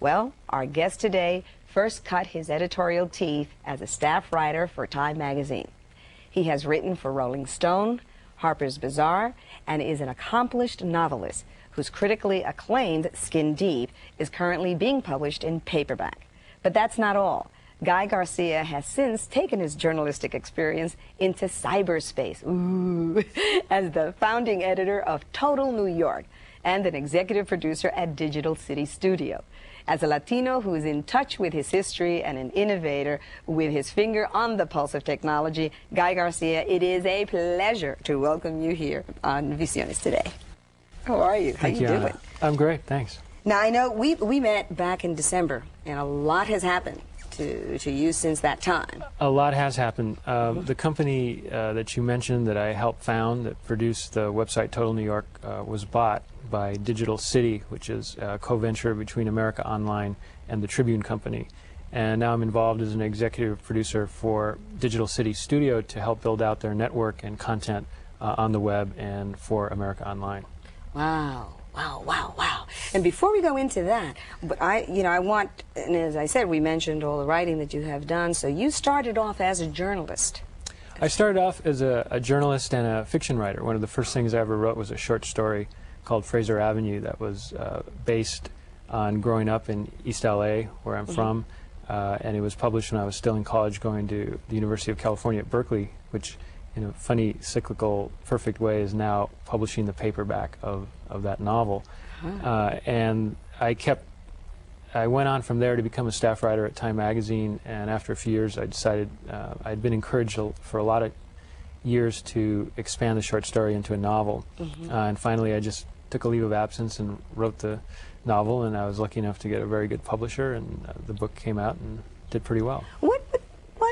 Well, our guest today first cut his editorial teeth as a staff writer for Time magazine. He has written for Rolling Stone, Harper's Bazaar, and is an accomplished novelist whose critically acclaimed Skin Deep is currently being published in paperback. But that's not all. Guy Garcia has since taken his journalistic experience into cyberspace, as the founding editor of Total New York and an executive producer at Digital City Studio. As a Latino who is in touch with his history and an innovator with his finger on the pulse of technology, Guy Garcia, it is a pleasure to welcome you here on Visiones today. How are you? How Thank you, doing? Anna. I'm great, thanks. Now, I know we met back in December, and a lot has happened to you since that time. A lot has happened. The company that you mentioned that I helped found, that produced the website Total New York, was bought by Digital City, which is a co-venture between America Online and the Tribune Company. And now I'm involved as an executive producer for Digital City Studio to help build out their network and content on the web and for America Online. Wow. Wow, wow, wow. And before we go into that, but I want, and as I said, we mentioned all the writing that you have done, so you started off as a journalist. I started off as a journalist and a fiction writer. One of the first things I ever wrote was a short story called Fraser Avenue that was based on growing up in East LA, where I'm from, and it was published when I was still in college going to the University of California at Berkeley, which in a funny, cyclical, perfect way is now publishing the paperback of that novel. And I went on from there to become a staff writer at Time magazine, and after a few years I decided I'd been encouraged for a lot of years to expand the short story into a novel. And finally I just took a leave of absence and wrote the novel, and I was lucky enough to get a very good publisher, and the book came out and did pretty well. What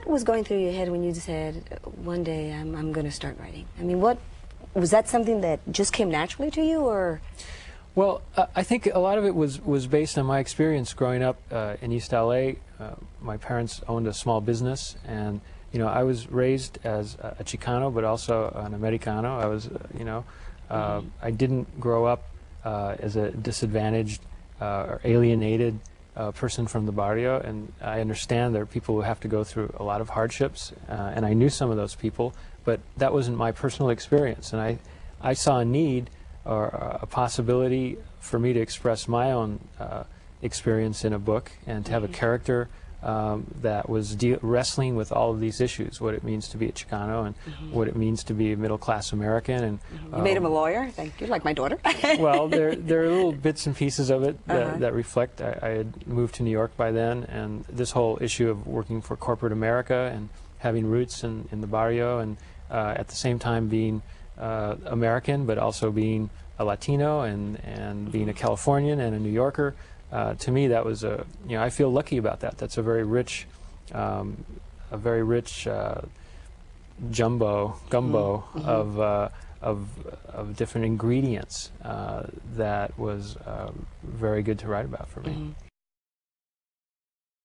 was going through your head when you said, one day I'm going to start writing? I mean, was that something that just came naturally to you, or? Well, I think a lot of it was based on my experience growing up in East LA. My parents owned a small business, and I was raised as a Chicano, but also an Americano. I was, I didn't grow up as a disadvantaged or alienated person from the barrio, and I understand there are people who have to go through a lot of hardships, and I knew some of those people, but that wasn't my personal experience, and I saw a need or a possibility for me to express my own experience in a book and to have a character that was wrestling with all of these issues, what it means to be a Chicano and what it means to be a middle-class American. And you made him a lawyer? Thank you, like my daughter. Well, there are little bits and pieces of it that reflect. I had moved to New York by then, and this whole issue of working for corporate America and having roots in the barrio, and at the same time being American, but also being a Latino and being a Californian and a New Yorker. To me, that was I feel lucky about that. That's a very rich gumbo of different ingredients that was very good to write about for me.